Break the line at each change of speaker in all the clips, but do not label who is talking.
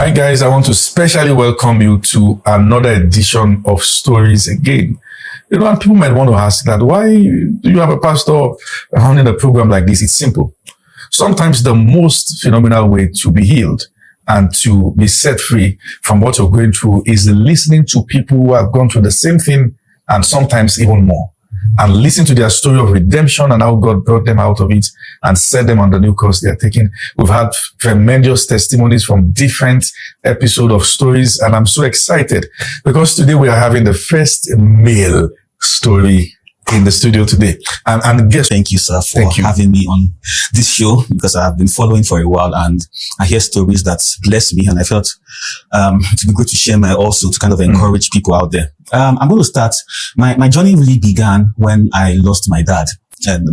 Hi guys, I want to specially welcome you to another edition of Stories Again. You know, and people might want to ask that, why do you have a pastor running a program like this? It's simple. Sometimes the most phenomenal way to be healed and to be set free from what you're going through is listening to people who have gone through the same thing and sometimes even more. And listen to their story of redemption and how God brought them out of it and set them on the new course they are taking. We've had tremendous testimonies from different episodes of stories, and I'm so excited because today we are having the first male story in the studio today. And guess,
thank you, sir, for having me on this show, because I've been following for a while and I hear stories that bless me, and I felt to be good to share my also to kind of encourage people out there. I'm going to start. My journey really began when I lost my dad,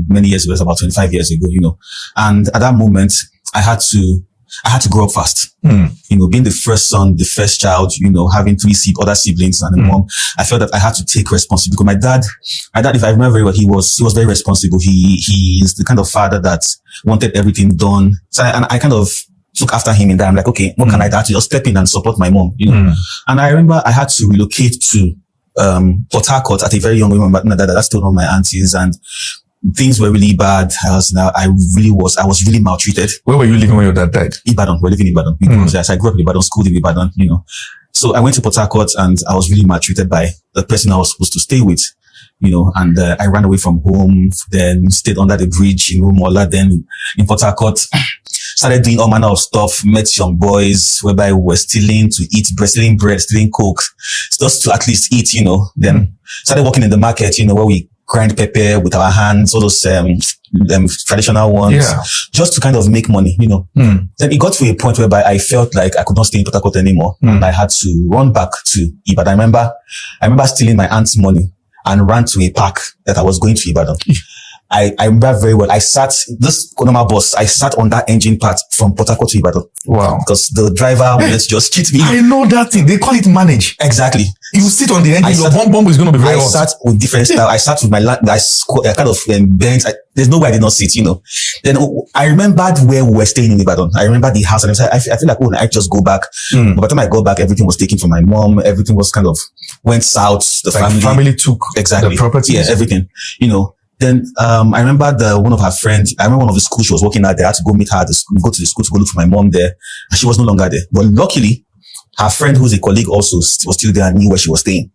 many years ago, about 25 years ago, you know. And at that moment, I had to grow up fast. You know, being the first son, the first child, you know, having three other siblings and a mom, I felt that I had to take responsibility. Because my dad, if I remember very well, he was very responsible. He is the kind of father that wanted everything done. So I kind of took after him in that. I'm like, okay, what can I do to just step in and support my mom, you know? And I remember I had to relocate to Port Harcourt at a very young age. But that's still one of my aunties, and things were really bad. I was really maltreated.
Where were you living when your dad died?
Ibadan. We're living in Ibadan. I grew up in Ibadan, schooled in Ibadan, you know. So I went to Port Harcourt and I was really maltreated by the person I was supposed to stay with, you know, and I ran away from home, then stayed under the bridge in Rumola, then in Port Harcourt. Started doing all manner of stuff, met young boys, whereby we were stealing to eat, stealing bread, stealing coke, just to at least eat, you know. Then started working in the market, you know, where we grind pepper with our hands, all those traditional ones, just to kind of make money, you know. Then it got to a point whereby I felt like I could not stay in Port Harcourt anymore, and I had to run back to Ibadan. I remember stealing my aunt's money and ran to a park that I was going to Ibadan. I remember very well. I sat on that engine part from Port Harcourt to Ibadan. Wow. Because the driver wanted to just cheat me.
I know that thing. They call it manage.
Exactly.
You sit on the engine, your bum is going to be very hot.
I sat with different style. I sat with my kind of bent. There's no way I did not sit, you know. Then I remembered where we were staying in Ibadan. I remember the house, and I feel like, I just go back. But by the time I got back, everything was taken from my mom. Everything was kind of went south. The
family took the properties.
Yeah, everything, you know. Then, I remember one of her friends, I remember one of the schools she was working at, they had to go meet her, go to the school to go look for my mom there. And she was no longer there. But luckily, her friend, who's a colleague also, was still there and knew where she was staying.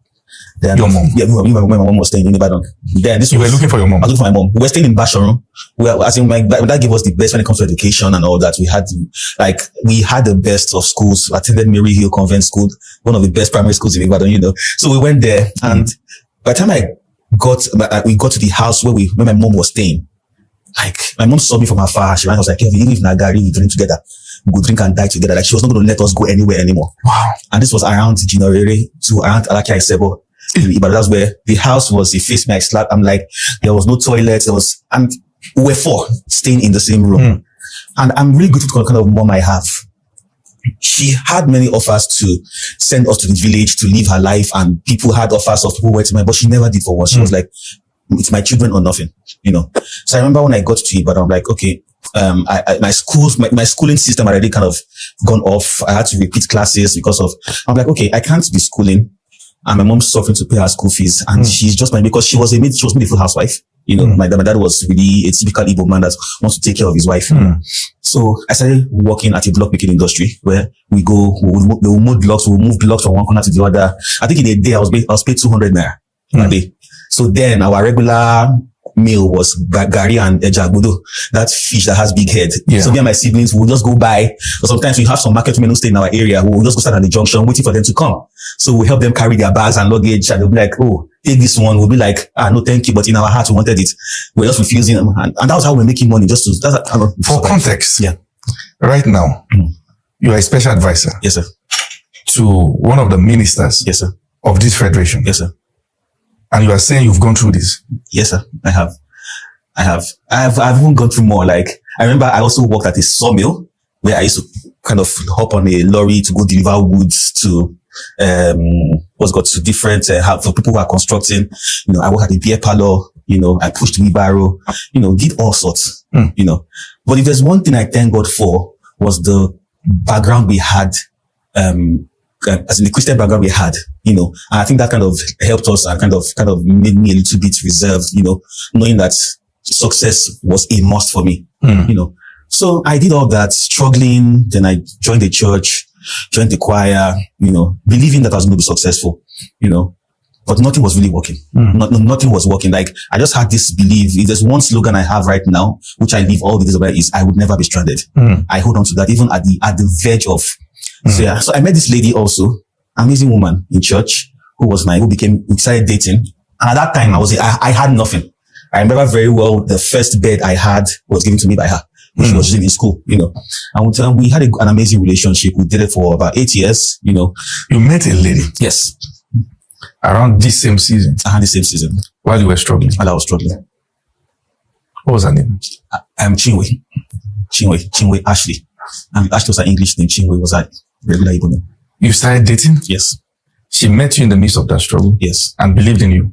Then,
your mom?
Yeah, my mom was staying in Ibadan. Then
you were looking for your mom?
I was looking for my mom. We were staying in Basharum. That gave us the best when it comes to education and all that. We had the best of schools. I attended Mary Hill Convent School, one of the best primary schools in Ibadan, you know. So we went there, and by the time we got to the house where my mom was staying. Like, my mom saw me from afar. She ran. I was like, "Kevin, you live in Agari, we drink together. We go drink and die together." Like, she was not going to let us go anywhere anymore. Wow. And this was around January to around Alakia Isebo. But that's where the house was. He faced me. I slapped. I'm like, there was no toilet. And we were four staying in the same room. And I'm really grateful to the kind of mom I have. She had many offers to send us to the village to live her life, and people had offers of people went to but she never did for once. She was like, it's my children or nothing, you know. So I remember when I got to it, but I'm like, okay, my schooling system already kind of gone off. I had to repeat classes I'm like, okay, I can't be schooling, and my mom's suffering to pay her school fees, and she's just because she was a beautiful housewife. You know, my dad was really a typical Igbo man that wants to take care of his wife. So I started working at a block making industry where we will move blocks from one corner to the other. I think in a day I was paid 200 naira a day. So then our regular meal was gari and ejagudo, that fish that has big head. Yeah. So me and my siblings will just go by. But sometimes we have some market women who stay in our area who will just go stand at the junction waiting for them to come. So we help them carry their bags and luggage, and they'll be like, "Oh, take this one." We'll be like, "No, thank you." But in our heart, we wanted it. We're just refusing them. And that was how we're making money.
For context.
Yeah.
Right now, you are a special advisor.
Yes, sir.
To one of the ministers.
Yes, sir.
Of this federation.
Yes, sir.
And you are saying you've gone through this?
Yes, sir. I have even gone through more. Like, I remember I also worked at a sawmill where I used to kind of hop on a lorry to go deliver woods to to different for people who are constructing. You know, I worked at a beer parlor. You know, I pushed wheelbarrow. You know, did all sorts. You know, but if there's one thing I thank God for, was the background we had as in the Christian background we had, and I think that kind of helped us and kind of made me a little bit reserved, knowing that success was a must for me, So I did all that, struggling. Then I joined the church, joined the choir, believing that I was going to be successful, but nothing was really working. Nothing was working. Like, I just had this belief. If there's one slogan I have right now, which I live all the days about, is I would never be stranded. I hold on to that even at the verge of. So I met this lady also, amazing woman in church, we started dating. And at that time I had nothing. I remember very well the first bed I had was given to me by her. She was in school, and we had an amazing relationship. We did it for about 8 years, You
met a lady?
Yes.
Around this same season?
Around the same season.
While you were struggling?
While I was struggling.
What was her name?
Chinwe. Ashley. And Ashley was her English name. Chinwe was her regular Igbo name.
You started dating?
Yes.
She met you in the midst of that struggle?
Yes.
And believed in you?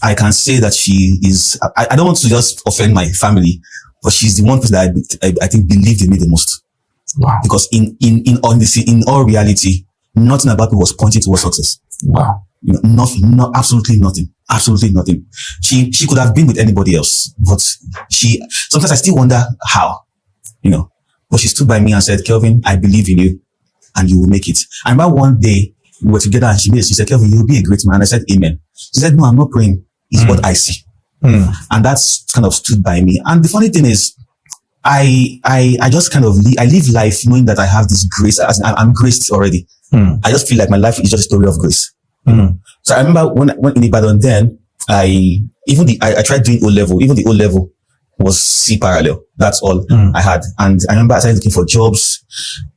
I can say that she is, I don't want to just offend my family, but she's the one person that I think believed in me the most.
Wow.
Because in all reality, nothing about me was pointing towards success.
Wow.
Nothing, absolutely nothing. Absolutely nothing. She could have been with anybody else, but sometimes I still wonder how, but she stood by me and said, Kelvin, I believe in you and you will make it. I remember one day we were together and she said, Kelvin, you'll be a great man. I said, amen. She said, no, I'm not praying. It's what I see. And that's kind of stood by me. And the funny thing is, I just kind of I live life knowing that I have this grace. I'm graced already. I just feel like my life is just a story of grace. So I remember when in Ibadan then, I tried doing O-level. Even the O-level was C parallel. That's all I had. And I remember I started looking for jobs,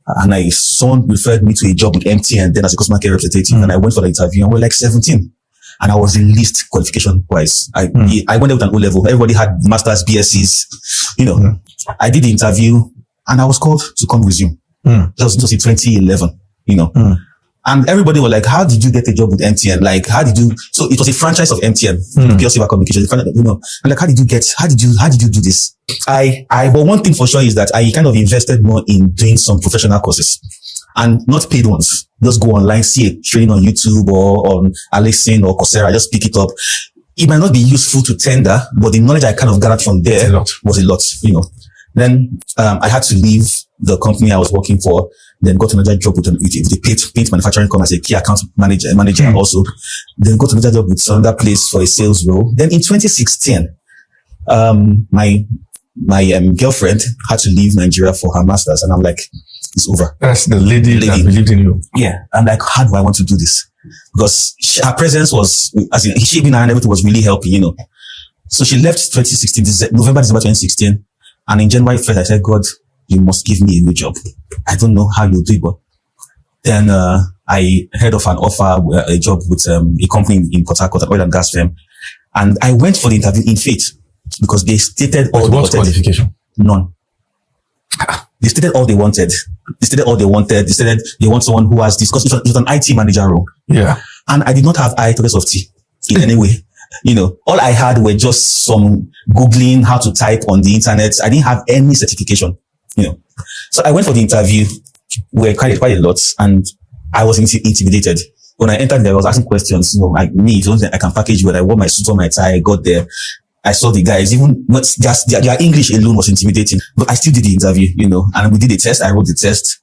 and someone referred me to a job with MTN then as a customer care representative, and I went for the interview, and we're like 17. And I was the least qualification wise. I went there with an O-level. Everybody had masters, BScs, I did the interview and I was called to come resume. That was in 2011, And everybody was like, how did you get a job with MTN? Like, so it was a franchise of MTN, Pure Silver Communications, And like, how did you do this? But one thing for sure is that I kind of invested more in doing some professional courses and not paid ones. Just go online, see a training on YouTube or on Alexin or Coursera, just pick it up. It might not be useful to tender, but the knowledge I kind of gathered from there was a lot, Then, I had to leave the company I was working for, then got another job with a paint manufacturing company as a key account manager also. Then got another job with another place for a sales role. Then in 2016, my girlfriend had to leave Nigeria for her master's, and I'm like, it's over.
That's the lady that believed in you.
Yeah. I'm like, how do I want to do this? Because her presence was, she being around everything was really helping, So she left 2016, November, December 2016. And in January 1st, I said, God, you must give me a new job. I don't know how you'll do it, but then, I heard of an offer, a job with, a company in Port Harcourt, an oil and gas firm. And I went for the interview in faith because they stated all they wanted. What qualification? None. They stated all they wanted. They stated they want someone who has this, because it was an IT manager role.
Yeah.
And I did not have I-tokens of T in any way. All I had were just some Googling how to type on the internet. I didn't have any certification, So I went for the interview. We were quite a lot, and I was intimidated. When I entered there, I was asking questions, like me, I can package well. I wore my suit or my tie, I got there. I saw the guys, even not just their English alone was intimidating, but I still did the interview, and we did the test. I wrote the test.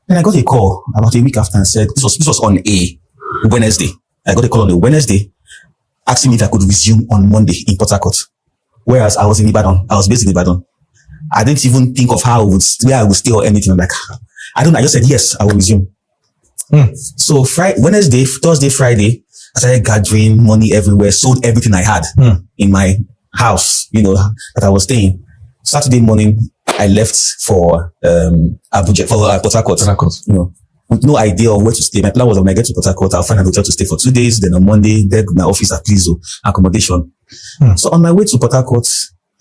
Then I got a call about a week after and said, this was on a Wednesday. I got a call on a Wednesday asking me if I could resume on Monday in Port Harcourt. Whereas I was in Ibadan. I was based in Ibadan. I didn't even think of where I would stay or anything. I'm like, I just said, yes, I will resume. So Wednesday, Thursday, Friday, I started gathering money everywhere, sold everything I had in my house, that I was staying. Saturday morning, I left for Abuja, for Port Harcourt, with no idea of where to stay. My plan was when I get to Port Harcourt, I'll find a hotel to stay for 2 days. Then on Monday, beg my office at Plizo, accommodation. So on my way to Port Harcourt,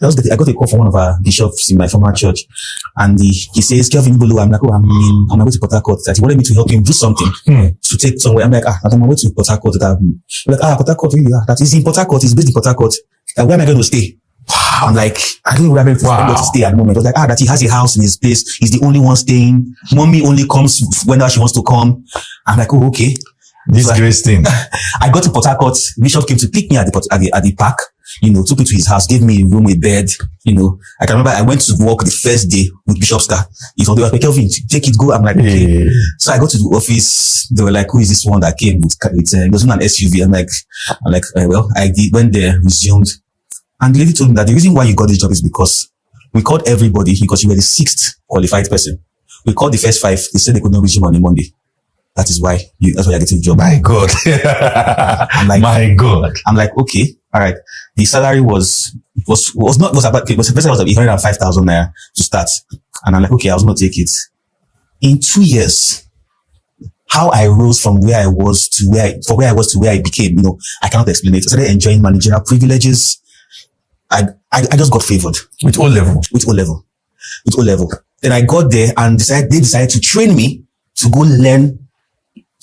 I got a call from one of our bishops in my former church, and he says, Kelvin Bulu, I'm like, I'm on my way to Port Harcourt, that he wanted me to help him do something to take somewhere. I'm like, I'm on my way to Port Harcourt. I'm like, Port Harcourt, that is in Port Harcourt, it's based in Port Harcourt. Where am I going to stay? I'm like, I don't remember where to stay at the moment. I was like, that he has a house in his place. He's the only one staying. Mommy only comes whenever she wants to come. I'm like, oh, okay.
This great thing.
I got to Port Harcourt. Bishop came to pick me at the park. Took me to his house, gave me a room, a bed. I can remember I went to work the first day with Bishop's car. He told me, Kelvin, take it, go. I'm like, okay. Yeah. So I got to the office. They were like, who is this one that came with it wasn't an SUV. I'm like, well, went there, resumed. And the lady told me that the reason why you got this job is because we called everybody because you were the 6th qualified person. We called the first 5. They said they could not resume on a Monday. That's why you're getting the job.
My God.
I'm like,
my God.
I'm like, okay, all right. The salary was about 105,000 naira to start. And I'm like, okay, I was going to take it. In 2 years, how I rose from where I was to where I became, I cannot explain it. I started enjoying managerial privileges. I just got favored.
With O level.
Then I got there and they decided to train me to go learn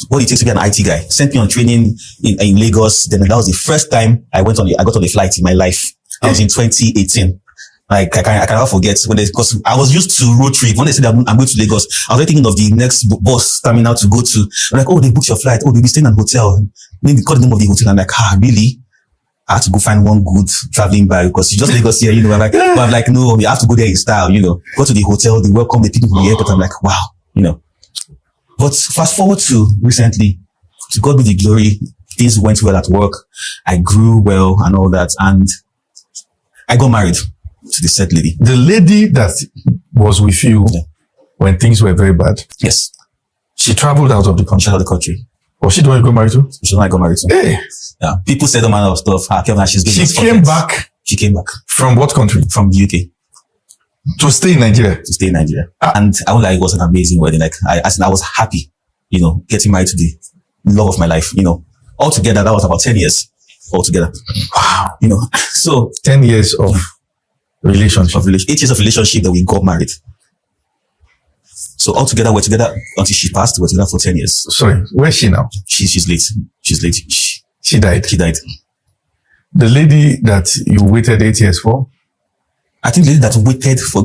what it takes to be an IT guy. Sent me on training in Lagos. Then that was the first time I got on a flight in my life. I was in 2018. Like, I cannot forget because I was used to road trip. When they said I'm going to Lagos, I was thinking of the next bus terminal to go to. I'm like, oh, they booked your flight. Oh, they'll be staying in a hotel. Then they called the name of the hotel. I'm like, really? I had to go find one good traveling bag because you just Lagos here, I'm like, no, you have to go there in style, Go to the hotel, they welcome the people from the airport. I'm like, wow, But fast forward to recently, to God be the glory, things went well at work. I grew well and all that. And I got married to the said lady.
The lady that was with you when things were very bad.
Yes.
She traveled out of the country. Was she the one you got married to?
She's the one I got married to.
Hey.
Yeah. People said all manner of stuff.
She came back.
She came back.
From what country?
From the UK.
To stay in Nigeria.
And I was like, it was an amazing wedding. Like, I was happy, getting married to the love of my life, Altogether, that was about 10 years altogether.
Wow.
So
10 years of relationship.
8 years of relationship that we got married. So altogether, we're together until she passed. We're together for 10 years.
Sorry, where's she now?
She's late.
She died.
She died.
The lady that you waited 8 years for?
I think the lady that waited for,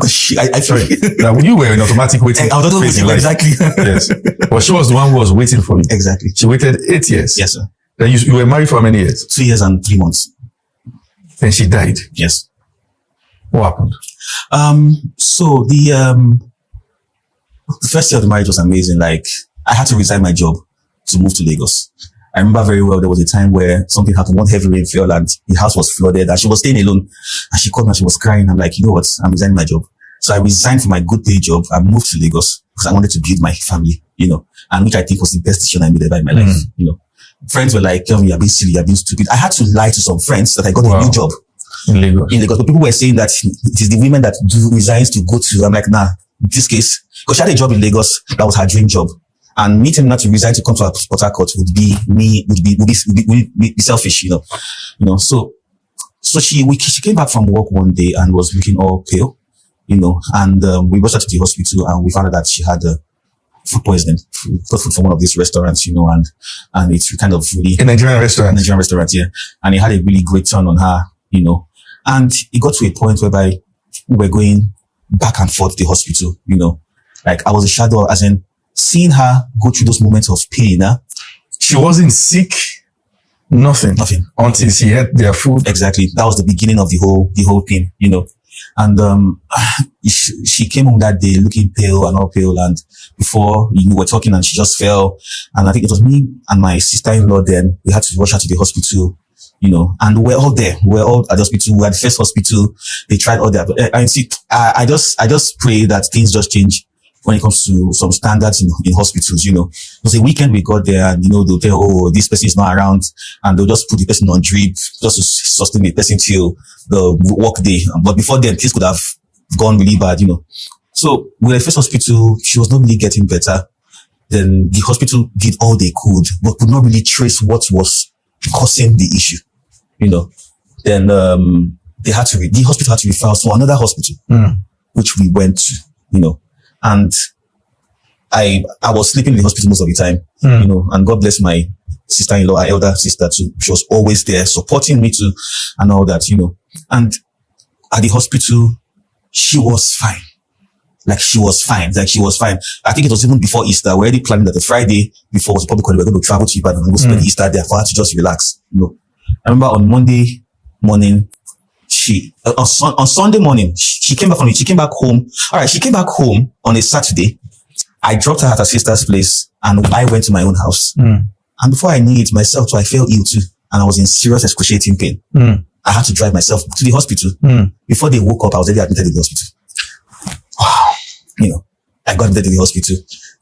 sorry. Now, you were in automatic waiting.
I was not waiting, exactly.
Yes. But she was the one who was waiting for you.
Exactly.
She waited 8 years.
Yes, sir.
Then you were married for how many years?
2 years and 3 months.
Then she died.
Yes.
What happened?
So the first year of the marriage was amazing. Like, I had to resign my job to move to Lagos. I remember very well, there was a time where something happened, one heavy rain fell and the house was flooded and she was staying alone and she called me and she was crying. I'm like, you know what? I'm resigning my job. So I resigned from my good pay job and moved to Lagos because I wanted to build my family, and which I think was the best decision I made ever in my life, Friends were like, Kelvin, you're being silly, you're being stupid. I had to lie to some friends that I got a new job
in Lagos.
But people were saying that it is the women that do resigns to go to. I'm like, nah, in this case, because she had a job in Lagos, that was her dream job. And me telling her to resign to come to Port Harcourt would be selfish, So she came back from work one day and was looking all pale, and we rushed her to the hospital and we found out that she had food poisoning, food from one of these restaurants, and it's kind of really
a Nigerian restaurant,
yeah. And it had a really great turn on her, and it got to a point whereby we were going back and forth to the hospital, like I was a shadow, as in seeing her go through those moments of pain.
She wasn't sick. Nothing. Until she had their food.
Exactly. That was the beginning of the whole thing, And she came home that day looking pale and all pale. And before we were talking, and she just fell. And I think it was me and my sister-in-law. Then we had to rush her to the hospital, And we're all there. We're all at the hospital. We're at the first hospital. They tried all that. And see, I just pray that things just change when it comes to some standards in hospitals, It was a weekend we got there and, they'll tell, oh, this person is not around, and they'll just put the person on drip just to sustain the person till the work day. But before then, things could have gone really bad, So with the first hospital, she was not really getting better. Then the hospital did all they could, but could not really trace what was causing the issue, Then, the hospital had to refer us to another hospital, which we went to, And I was sleeping in the hospital most of the time, and God bless my sister-in-law, our elder sister too. She was always there supporting me too and all that, And at the hospital, she was fine. Like she was fine. I think it was even before Easter. We already planning that the Friday before was a public holiday. We were going to travel to Ibadan and go spend Easter there for her to just relax. I remember on Monday morning, on Sunday morning, she came back home. All right, she came back home on a Saturday. I dropped her at her sister's place and I went to my own house. And before I knew it myself, I fell ill too. And I was in serious excruciating pain. I had to drive myself to the hospital. Before they woke up, I was already admitted in the hospital. Wow. I got admitted in the hospital.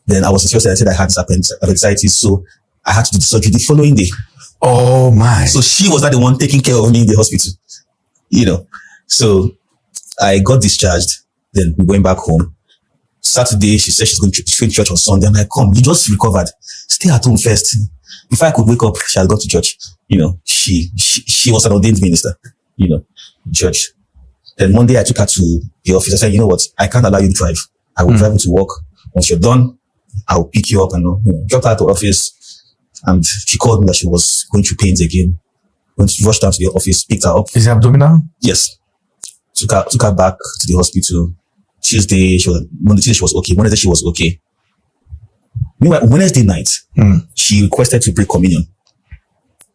Then I was in serious, I said I had appendicitis. So I had to do the surgery the following day.
Oh my.
So she was not the one taking care of me in the hospital. So I got discharged. Then we went back home. Saturday, she said she's going to church on Sunday. I'm like, come, you just recovered. Stay at home first. If I could wake up, she had gone to church. She was an ordained minister, in church. Then Monday, I took her to the office. I said, you know what? I can't allow you to drive. I will drive you to work. Once you're done, I will pick you up and, drop her to the office. And she called me that she was going through pains again. Went to rush down to the office, picked her up.
Is it abdominal?
Yes. Took her back to the hospital. Tuesday, she was okay. Wednesday, she was okay. Meanwhile, Wednesday night, she requested to break communion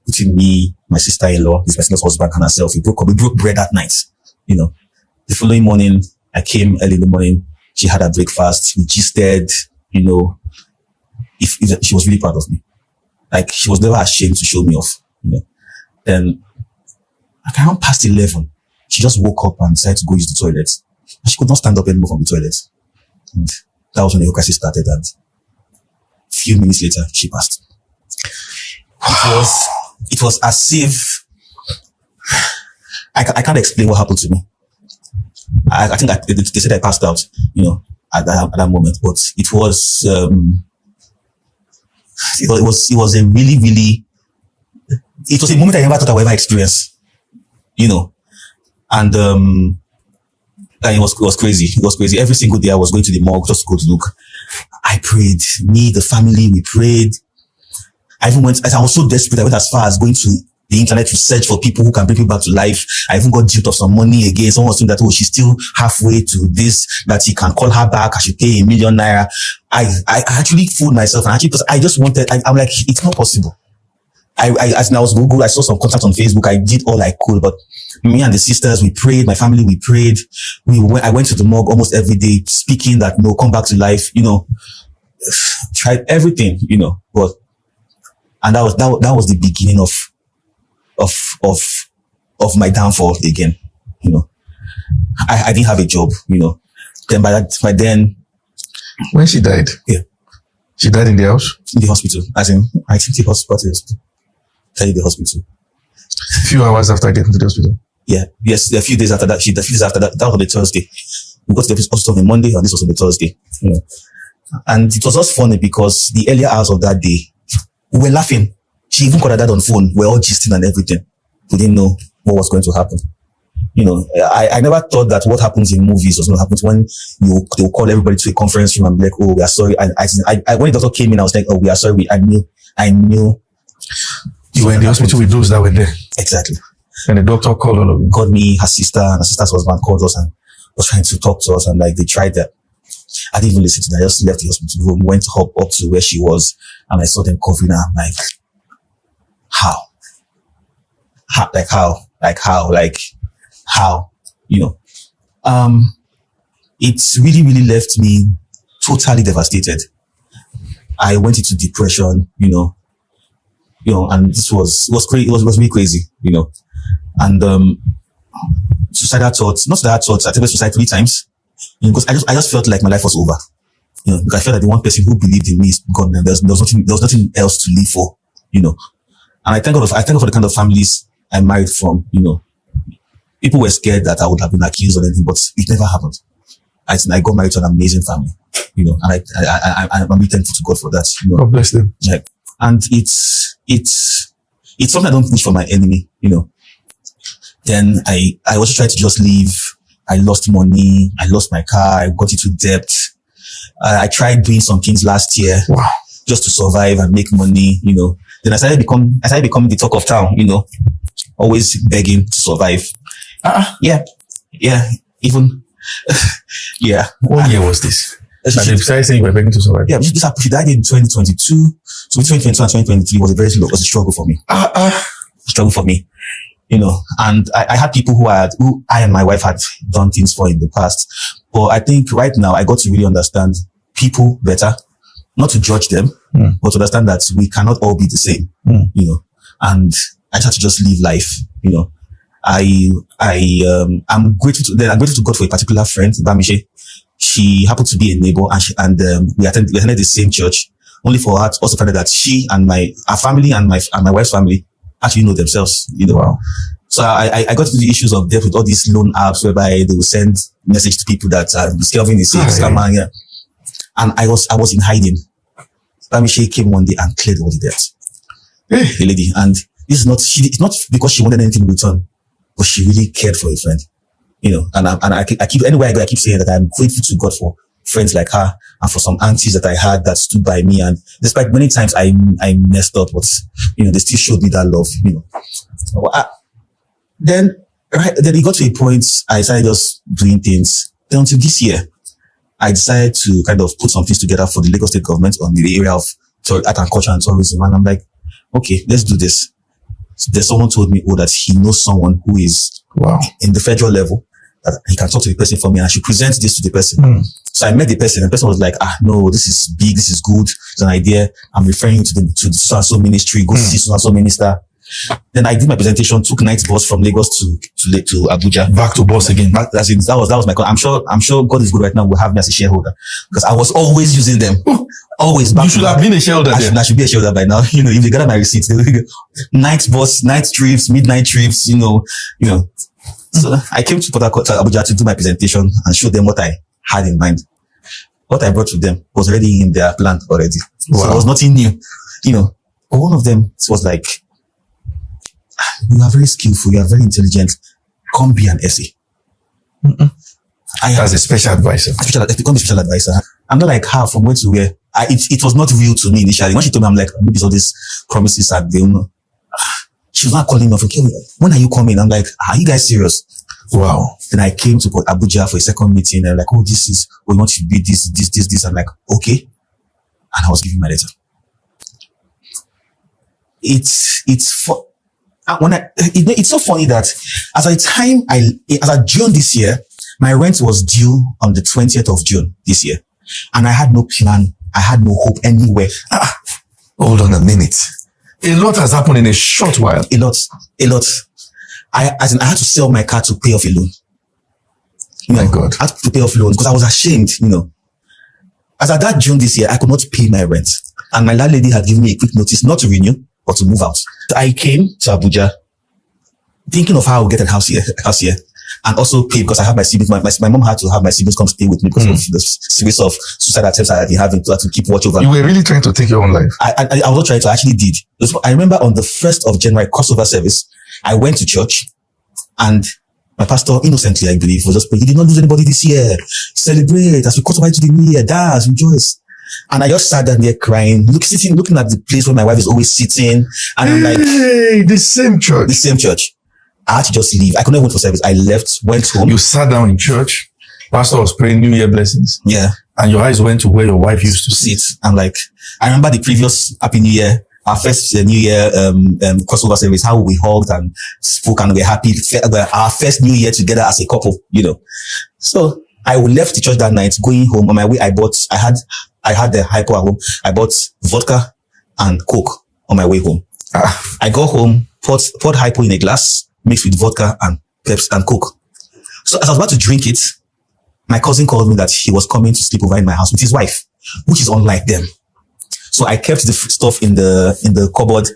between me, my sister-in-law, his personal husband, and herself. We broke bread that night. The following morning, I came early in the morning. She had her breakfast. We gisted. She was really proud of me. Like she was never ashamed to show me off. Then, around past 11, she just woke up and decided to go use the toilet. She could not stand up anymore from the toilet. And that was when the crisis started. And a few minutes later, she passed. It was as if I can't explain what happened to me. I think they said I passed out, at that moment. But it was a really, really. It was a moment I never thought I would ever experience. And it was crazy. It was crazy. Every single day I was going to the morgue just to go to look. I prayed. Me, the family, we prayed. I was so desperate. I went as far as going to the internet to search for people who can bring people back to life. I even got duped of some money again. Someone was saying that, she's still halfway to this, that he can call her back. I should pay 1 million naira. I actually fooled myself and I just wanted, I'm like, it's not possible. As I was Google, I saw some contacts on Facebook. I did all I could, but me and the sisters, we prayed. My family, we prayed. I went to the morgue almost every day, speaking that, no, come back to life, tried everything, but, and that was the beginning of my downfall again, I didn't have a job, then by then.
When she died?
Yeah.
She died in the house?
In the hospital, I think the hospital. Died in the hospital.
A few hours after getting to the hospital?
Yeah. Yes, a few days after that. That was on the Thursday. We got to the hospital on the Monday and this was on the Thursday. And it was just funny because the earlier hours of that day, we were laughing. She even called her dad on phone. We're all gisting and everything. We didn't know what was going to happen. I never thought that what happens in movies was going to happen when they'll call everybody to a conference room and be like, oh, we are sorry. When the doctor came in, I was like, oh, we are sorry. I knew.
You were in the hospital with those that were there.
Exactly.
And the doctor called all of you.
Called me, her sister, and her sister's husband called us and was trying to talk to us. And they tried that. I didn't even listen to them. I just left the hospital room, went up to where she was, and I saw them covering her. I'm like, how? It's really, really left me totally devastated. I went into depression, and this was crazy. It was really crazy, and, suicidal thoughts, not suicidal thoughts, I attempted suicide 3 times, because I just felt like my life was over, because I felt that the one person who believed in me is gone and there was nothing else to live for, and I thank God for the kind of families I married from, people were scared that I would have been accused or anything, but it never happened. I got married to an amazing family, and I'm really thankful to God for that.
God bless them.
Like, and it's something I don't wish for my enemy, Then I also tried to just leave. I lost money. I lost my car. I got into debt. I tried doing some things last year.
Wow.
Just to survive and make money, Then I started becoming the talk of town, always begging to survive. Yeah. Yeah, even, yeah.
What year was this?
She
And they started saying you were begging to survive.
Yeah, she died in 2022. So 2022 and 2023 was a struggle for me. Struggle for me, you know. And I had people who I and my wife had done things for in the past. But I think right now I got to really understand people better, not to judge them, but to understand that we cannot all be the same, you know. And I try to just live life, you know. I'm grateful to God for a particular friend, Bamishe. She happened to be a neighbor, and we attended the same church. Only for her to also find out that she and our family and my wife's family actually know themselves. You know,
wow.
So I got into the issues of death with all these loan apps whereby they will send message to people that Kelvin is sick, scammer, yeah. And I was in hiding. Bamishe came one day and cleared all the debt. The lady, and it's not because she wanted anything in return, but she really cared for a friend. You know, and I keep, anywhere I go, I keep saying that I'm grateful to God for friends like her and for some aunties that I had that stood by me. And despite many times I messed up, but, you know, they still showed me that love, you know. Then it got to a point, I started just doing things. Then until this year, I decided to kind of put some things together for the Lagos State government on the area of art and culture and tourism. And I'm like, okay, let's do this. There's someone told me, that he knows someone who is in the federal level, that he can talk to the person for me, and I should present this to the person. So I met the person, and the person was like, no, this is big, this is good, it's an idea. I'm referring you to the so-and-so ministry, go see so-and-so minister. Then I did my presentation, took night bus from Lagos to Abuja. Back to bus again. That was my call. I'm sure God is good right now, will have me as a shareholder, because I was always using them. Always. You should have been a shareholder. I should be a shareholder by now. You know, if they gather my receipts, night bus, night trips, midnight trips, you know. So I came to Abuja to do my presentation and show them what I had in mind. What I brought to them was already in their plan already. Wow. So it was nothing new, you know. But one of them was like, you are very skillful, you are very intelligent, come be an essay. As a special advisor. Become a special advisor. I'm not like her from where to where. It was not real to me initially. When she told me, I'm like, maybe all these promises are they know. She was not calling me. Okay, when are you coming? I'm like, are you guys serious? Wow. Then I came to Abuja for a second meeting, and like, we want to be this. I'm like, okay. And I was giving my letter. It's so funny that as at June this year, my rent was due on the 20th of June this year, and I had no plan. I had no hope anywhere. Hold on a minute. A lot has happened in a short while. A lot. I had to sell my car to pay off a loan. My God. I had to pay off loans because I was ashamed, you know. As at that June this year, I could not pay my rent. And my landlady had given me a quick notice not to renew, but to move out. So I came to Abuja thinking of how I would get a house here, and also pay because I have my siblings. My mom had to have my siblings come stay with me because of the series of suicide attempts I had been having to keep watch over. You were really trying to take your own life. I was not trying to, I actually did. I remember on the 1st of January crossover service, I went to church, and my pastor, innocently, I believe, was just praying, "You did not lose anybody this year. Celebrate as we cross over to the new year. Dance, rejoice." And I just sat down there crying, looking at the place where my wife is always sitting. And I'm like, hey, the same church. I had to just leave. I couldn't wait for service. I left, went home. You sat down in church. Pastor was praying New Year blessings. Yeah. And your eyes went to where your wife used to sit. I'm like, I remember the previous Happy New Year, our first New Year crossover service, how we hugged and spoke and we were happy. Our first New Year together as a couple, you know. So I left the church that night, going home. On my way, I had the hypo at home. I bought vodka and Coke on my way home. I got home, poured hypo in a glass, mixed with vodka and Pepsi and Coke. So as I was about to drink it, my cousin called me that he was coming to sleep over in my house with his wife, which is unlike them. So I kept the stuff in the cupboard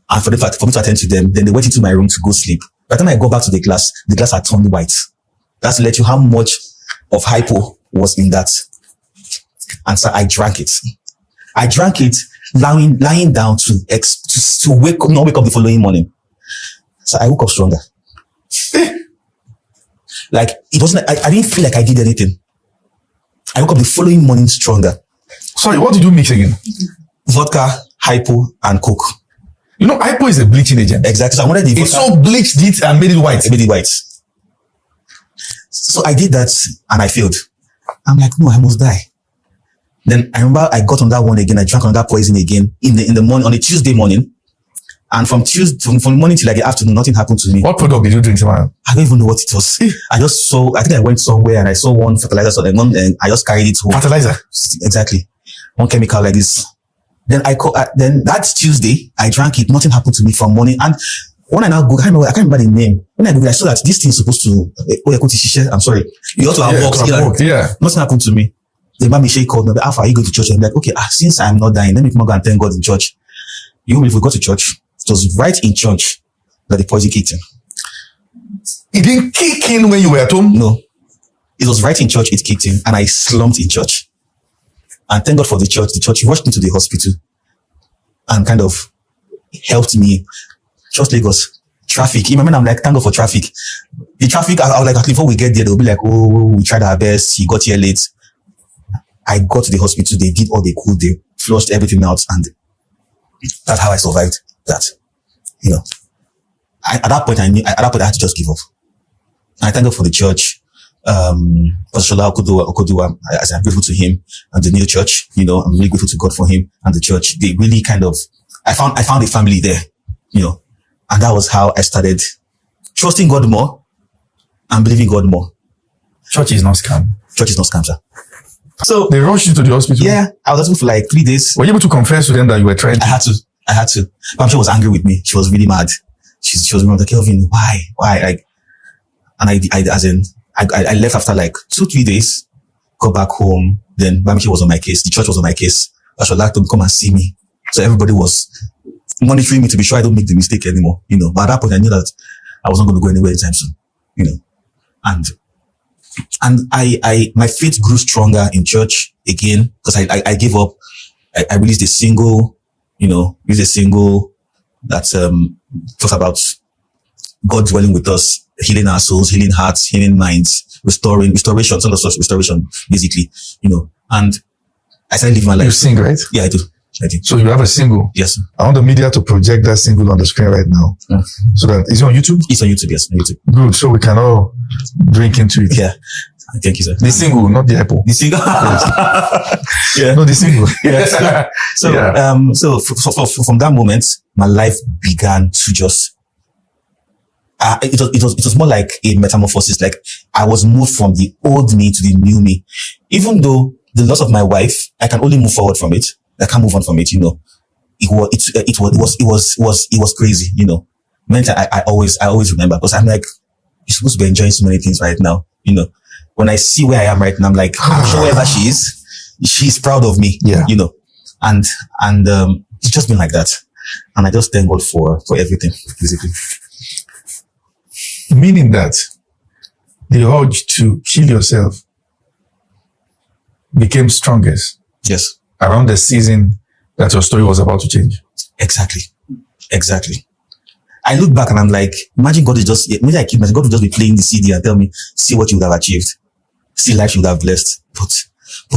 and for me to attend to them. Then they went into my room to go sleep. By the time I go back to the glass had turned white. That's to let you how much of hypo was in that. And so I drank it. Lying down to not wake up the following morning. So I woke up stronger. Like it wasn't. I didn't feel like I did anything. I woke up the following morning stronger. Sorry, what did you mix again? Vodka, hypo, and Coke. You know, hypo is a bleaching agent. Exactly. So I wanted the vodka. It so bleached it and made it white. So So I did that and I failed. I'm like, no, I must die. Then I remember I got on that one again. I drank on that poison again in the morning, on a Tuesday morning. And from morning till like the afternoon, nothing happened to me.
What product did you drink, man?
I don't even know what it was. I think I went somewhere and I saw one fertilizer, so and I just carried it home.
Fertilizer?
Exactly. One chemical like this. Then then that Tuesday, I drank it. Nothing happened to me from morning. And when I now go, I can't remember the name. When I go, I saw that this thing is supposed to, I'm sorry. You also have worked.
Yeah.
Nothing happened to me. The Mama Michelle called me, Alpha, are you going to church? I'm like, okay, since I'm not dying, let me come and thank God in church. You know, if we go to church, it was right in church that the poison kicked in.
It didn't kick in when you were at home?
No. It was right in church, it kicked in, and I slumped in church. And thank God for the church. The church rushed me to the hospital and kind of helped me. Just Lagos. Traffic. Even when I'm like, thank God for traffic. The traffic, I was like, before we get there, they'll be like, oh, we tried our best. You got here late. I got to the hospital. They did all they could. They flushed everything out. And that's how I survived that. You know, at that point, I had to just give up. And I thank God for the church. Pastor Shola Okoduwa, as I'm grateful to him and the new church. You know, I'm really grateful to God for him and the church. They really I found a family there, you know, and that was how I started trusting God more and believing God more.
Church is not scam.
Church is not scam, sir. So
they rushed you to the hospital?
Yeah, I was hospital for like 3 days.
Were you able to confess to them that you were trying to?
I had to. But she was angry with me. She was really mad. She was like, Kelvin, why? Like, and I left after like 2-3 days, got back home. Then Bamchi was on my case. The church was on my case. I should like to come and see me. So everybody was monitoring me to be sure I don't make the mistake anymore, you know. But at that point, I knew that I wasn't going to go anywhere anytime soon, you know. And my faith grew stronger in church again because I gave up. I released a single, you know, that talks about God dwelling with us, healing our souls, healing hearts, healing minds, restoration, some of the restoration, basically, you know. And I started living my life.
You sing, right?
Yeah, I do.
So you have a single?
Yes.
I want the media to project that single on the screen right now. Yeah. So that, is it on YouTube?
It's on YouTube, yes, on YouTube.
Good. So we can all drink into it.
Yeah. Thank you, sir.
The single, not the apple.
The single?
Yeah. No, the single.
Yes. So, yeah. So from that moment, my life began to just, it was more like a metamorphosis. Like I was moved from the old me to the new me. Even though the loss of my wife, I can only move forward from it. I can't move on from it, you know. It was crazy, you know. Mentally, I always remember because I'm like, you're supposed to be enjoying so many things right now, you know. When I see where I am right now, I'm like, I'm sure wherever she is, she's proud of me, you know. And it's just been like that. And I just thank God for everything, basically.
Meaning that the urge to kill yourself became strongest.
Yes.
Around the season that your story was about to change.
Exactly. I look back and I'm like, imagine God would just be playing the CD and tell me, see what you would have achieved. See life you would have blessed. But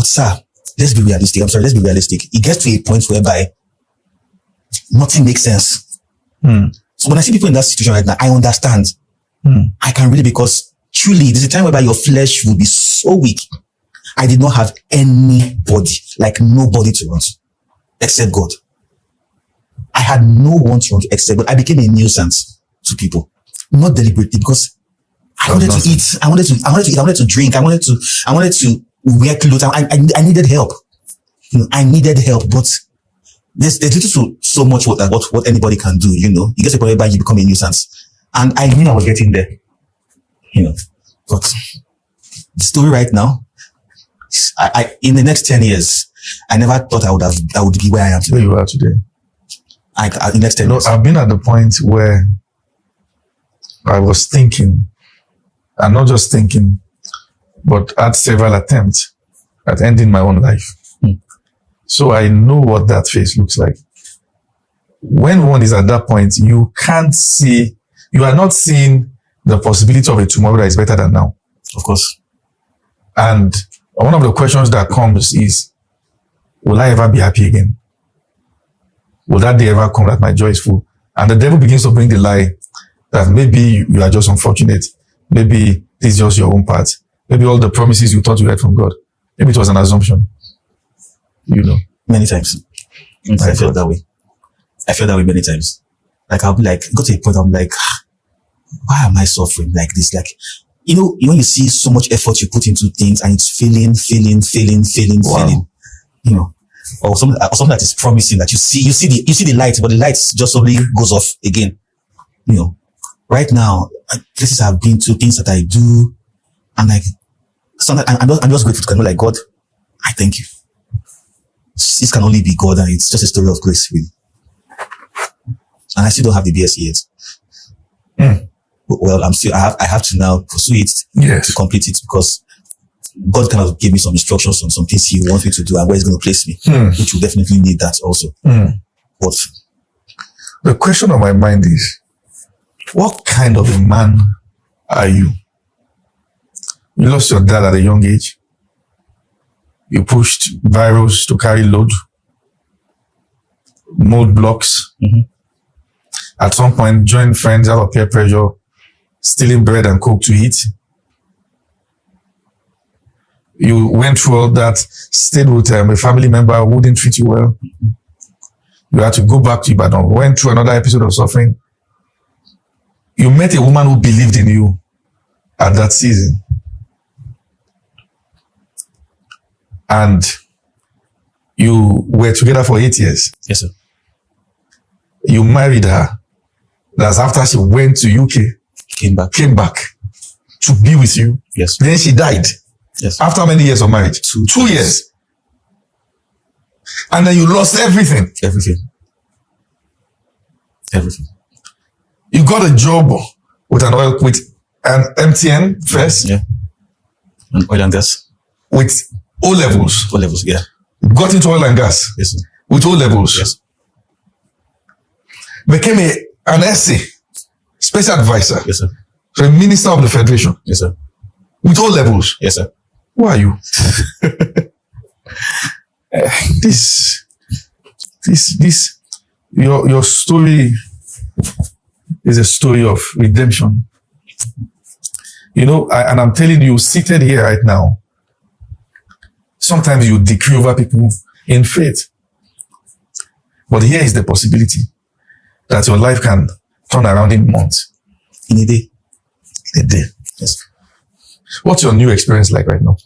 sir, let's be realistic. It gets to a point whereby nothing makes sense. So when I see people in that situation right now, I understand. I can really, because truly there's a time whereby your flesh will be so weak. I did not have anybody, like nobody to run to, except God. I had no one to run to except God. I became a nuisance to people, not deliberately, because I wanted to eat, I wanted to eat, I wanted to drink, I wanted to wear clothes. I needed help. You know, I needed help, but there's little to so much what anybody can do. You know, you get to a point where you become a nuisance, and I knew I was getting there. You know, but the story right now. I in the next 10 years, I never thought I would be where I am today.
Where you are today.
In the next 10 years.
I've been at the point where I was thinking, and not just thinking, but had several attempts at ending my own life. So I know what that phase looks like. When one is at that point, you are not seeing the possibility of a tomorrow that is better than now.
Of course.
And one of the questions that comes is, will I ever be happy again? Will that day ever come that my joy is full? And the devil begins to bring the lie that maybe you are just unfortunate. Maybe this is just your own part. maybe all the promises you thought you had from God, maybe it was an assumption.
Many times. I felt that way. I felt that way many times. Like, I'll be like, go to a point, I'm like, why am I suffering like this? Like, when you see so much effort you put into things and it's failing, or something that is promising, that you see the light, but the light just suddenly goes off again. Right now, places I've been to, things that I do, and like, sometimes I'm just grateful to God. Like, God, I thank you. This can only be God, and it's just a story of grace, really. And I still don't have the BSc yet. Well, I have to now pursue it to complete it, because God kind of gave me some instructions on some things He wants me to do and where He's going to place me, which will definitely need that also. But
the question on my mind is, what kind of a man are you? You lost your dad at a young age. You pushed virus to carry load, mold blocks. At some point, joined friends out of peer pressure, stealing bread and coke to eat. You went through all that, stayed with a family member who wouldn't treat you well. You had to go back to Ibadan, went through another episode of suffering. You met a woman who believed in you at that season. And you were together for 8 years.
Yes, sir.
You married her. That's after she went to UK. Came back to be with you.
Yes.
Then she died.
Yes.
After many years of marriage? 2 years. And then you lost everything.
Everything.
You got a job with an MTN first.
Yeah. And oil and gas.
With O levels.
Yeah.
Got into oil and gas.
Yes, sir.
With O levels.
Yes.
Became an SA, special advisor.
Yes, sir.
So a minister of the federation.
Yes, sir.
With O levels.
Yes, sir.
Who are you? Your story is a story of redemption. And I'm telling you, seated here right now, sometimes you decree over people in faith. But here is the possibility that your life can turn around in months.
In a day.
Yes. What's your new experience like right now?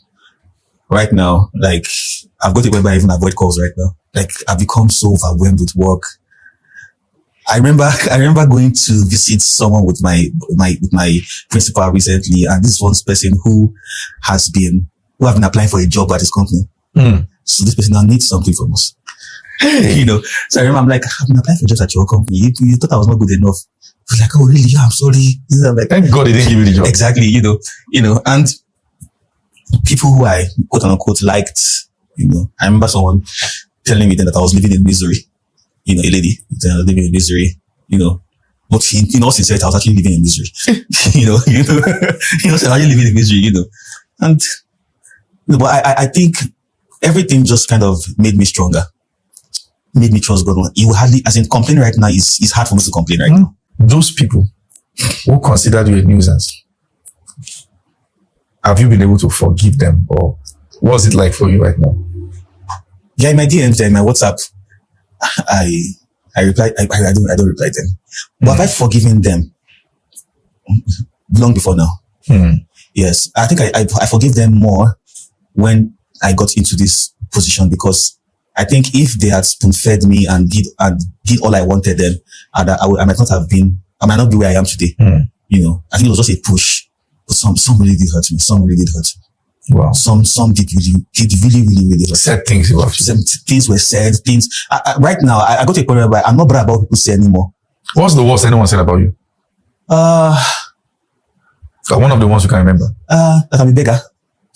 Right now, like, I've got it where I even avoid calls right now. Like, I've become so overwhelmed with work. I remember going to visit someone with my principal recently, and this one person who have been applying for a job at his company. So this person now needs something from us.
Hey.
So I remember, I'm like, I've been applying for jobs at your company. You thought I was not good enough. He's like, oh really? Yeah, I'm sorry. I'm like,
thank God he didn't give you the job.
Exactly, and people who I quote unquote liked, I remember someone telling me then that I was living in misery. A lady living in misery, but in all sincerity, I was actually living in misery. So I was living in misery, and but I think everything just kind of made me stronger, made me trust God. You hardly, as in complaining right now, is hard for me to complain right now.
Those people who considered you a nuisance, have you been able to forgive them, or what's it like for you right now?
Yeah, in my DMs, in my WhatsApp, I reply. I don't reply them. But have I forgiven them long before now? Yes, I think I forgive them more when I got into this position, because I think if they had spoon-fed me and did all I wanted them, I might not be where I am today. I think it was just a push, but some really did hurt me. Some really did hurt.
Wow.
Some did really hurt.
Said things about you.
Some things were said. Right now, I got to a point where I'm not bothered about what people say anymore.
What's the worst anyone said about you? One of the ones you can remember.
That I'm a beggar.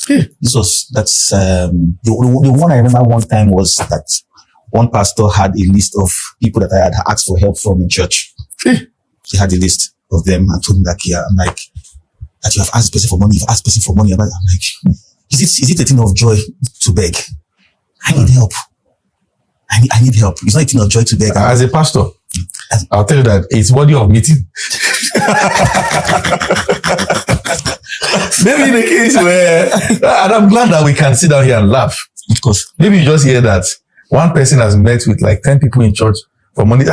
Yeah.
That's the one I remember one time was that one pastor had a list of people that I had asked for help from in church.
Yeah.
He had a list of them and told me that, I'm like, that you have asked person for money, you've asked person for money. I'm like, is it a thing of joy to beg? I need help. I need help. It's not a thing of joy to beg.
As a pastor, I'll tell you that it's worthy of meeting. Maybe in a case where, and I'm glad that we can sit down here and laugh.
Of course.
Maybe you just hear that one person has met with like 10 people in church for money.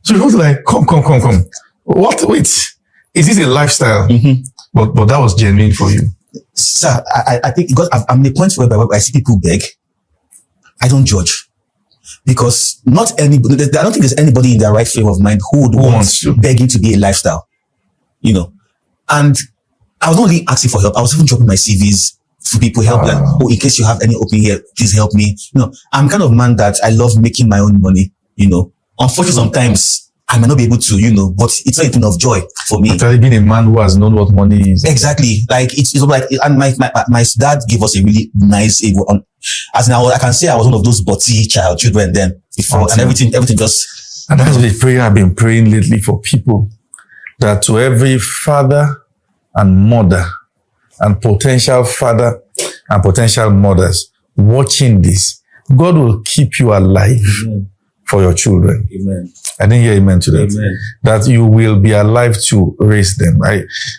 So you was like, come. What? Wait, is this a lifestyle?
Mm-hmm.
But that was genuine for you.
Sir, I think because I'm in a point where I see people beg, I don't judge. Because not anybody, I don't think there's anybody in their right frame of mind who would want begging to be a lifestyle. You know, and I was not only asking for help, I was even dropping my CVs for people help. Like, in case you have any opening here, please help me. You know, I'm kind of man that I love making my own money. You know, unfortunately, sometimes I may not be able to, you know, but it's not a thing of joy for me.
Actually, being a man who has known what money is.
Exactly. Like, it's like, and my dad gave us a really nice, as in I can say I was one of those butty children then before, and everything just.
And that's the prayer I've been praying lately for people, that to every father and mother and potential father and potential mothers watching this, God will keep you alive. Amen. For your children.
Amen.
I didn't hear amen to that.
Amen.
That you will be alive to raise them.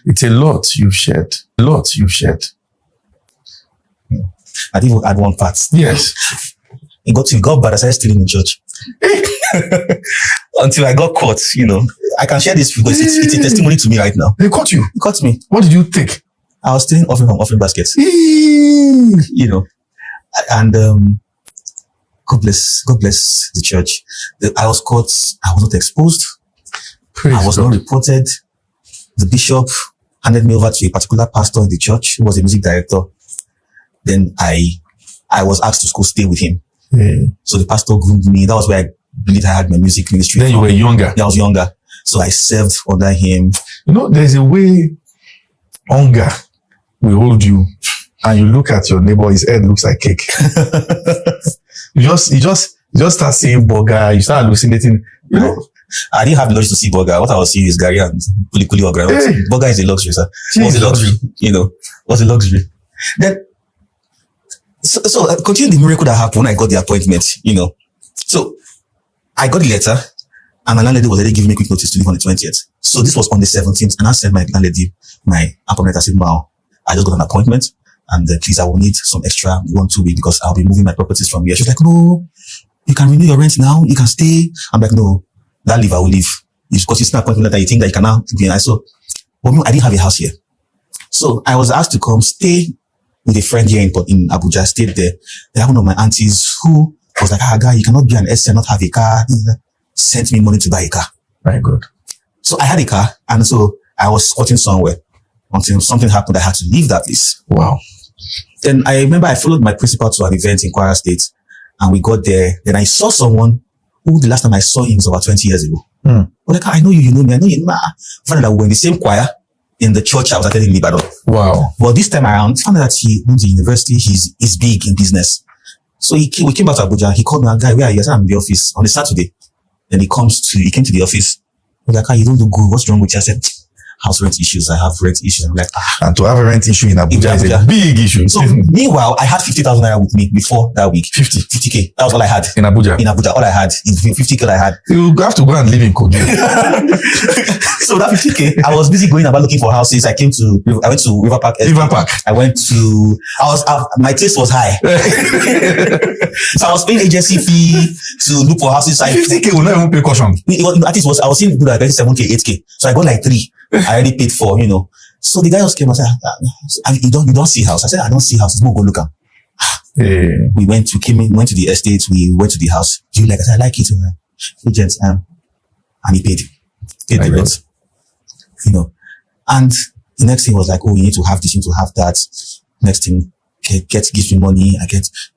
It's a lot you've shared. A lot you've shared.
I didn't even add one part.
Yes.
It got bad. I started stealing in church. Until I got caught, you know. I can share this because it's a testimony to me right now.
They caught you?
They caught me.
What did you take?
I was stealing offering from offering baskets. You know. And God bless the church. I was caught. I was not exposed.
Praise
I was
God.
not reported. The bishop handed me over to a particular pastor in the church who was a music director. Then I was asked to go stay with him.
Yeah.
So the pastor groomed me. That was where I believed I had my music ministry.
Then you were younger.
Yeah, I was younger. So I served under him.
You know, there's a way hunger will hold you, and you look at your neighbor, his head looks like cake. You just start seeing burger, you start hallucinating, you know.
I didn't have the luxury to see burger. What I was seeing is Gary and Kuli or ground. Hey. Burger is a luxury, sir. What's a luxury? You know, what's a luxury? Then, so continue the miracle that happened when I got the appointment, you know. So I got the letter, and my landlady was already giving me quick notice to leave on the 20th. So this was on the 17th, and I sent my landlady my appointment. I said, wow, I just got an appointment. And please, I will need some extra 1-2 weeks because I'll be moving my properties from here. She's like, no, you can renew your rent now. You can stay. I'm like, no, that leave, I will leave. It's because it's an appointment that you think that you can now be nice. So, but no, I didn't have a house here. So I was asked to come stay with a friend here in Abuja. Stayed there. Then one of my aunties who was like, guy, you cannot be an SC and not have a car. Sent me money to buy a car.
Very good.
So I had a car, and so I was squatting somewhere until something happened. I had to leave that place.
Wow.
Then I remember I followed my principal to an event in Kwara State, and we got there. Then I saw someone who the last time I saw him was about 20 years ago. But like, I know you know me, I know you. Found out that we were in the same choir in the church I was attending in Ibadan.
Wow.
But this time around, found out that he went to university. He's big in business. So we came back to Abuja. He called me, guy, where are you? I said, I'm in the office on a Saturday. Then he came to the office. He was like, you don't do good. What's wrong with you? I said, house rent issues. I have rent issues. I'm like,
And to have a rent issue in Abuja is a big issue.
So meanwhile, I had 50,000 naira with me before that week. 50K. That was all I had.
In Abuja?
In Abuja. All I had is 50K I had.
You have to go and live in Kogi.
So that 50K, I was busy going about looking for houses. I went to River Park. My taste was high. So I was paying agency fee to look for houses.
50K will not even pay caution.
I was seeing good at 7K, 8K. So I got like 3. I already paid for, you know. So the guy just came and said, you don't see house. I said, I don't see house. We'll go look at. We went to the estate. We went to the house. Do you like it? I like it. Agent, and he paid the rent. You know. And the next thing was like, you need to have this, you need to have that. Next thing, gives me money.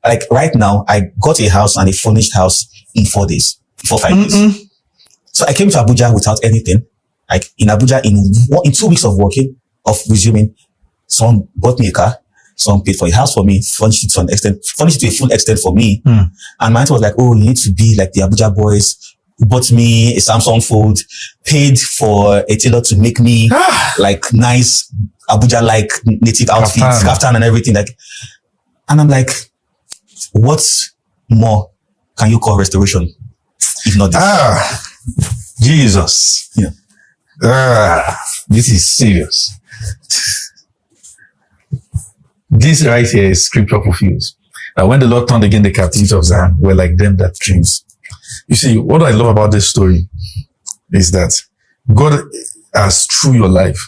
Like right now, I got a house and a furnished house in 5 days. So I came to Abuja without anything. Like in Abuja, in 2 weeks of resuming, someone bought me a car, someone paid for a house for me, furnished it to a full extent for me. And my aunt was like, you need to be like the Abuja boys who bought me a Samsung Fold, paid for a tailor to make me like nice Abuja-like native outfits, kaftan and everything. And I'm like, what more can you call restoration if not this?
Jesus.
Yeah.
This is serious. This right here is scripture fulfills. That when the Lord turned again the captivity of Zion, were like them that dreams. You see, what I love about this story is that God has, through your life,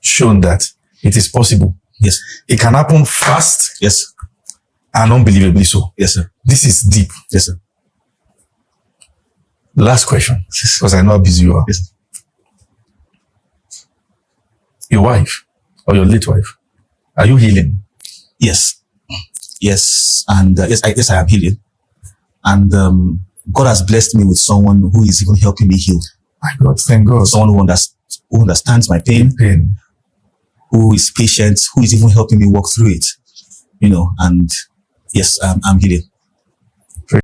shown that it is possible.
Yes.
It can happen fast.
Yes.
And unbelievably so.
Yes, sir.
This is deep.
Yes, sir.
Last question, because I know how busy you are.
Yes.
Your wife or your late wife, are you healing?
Yes. Yes. And yes, I am healing. And God has blessed me with someone who is even helping me heal.
My God, thank God.
Someone who understands my pain, who is patient, who is even helping me walk through it. And yes, I'm healing.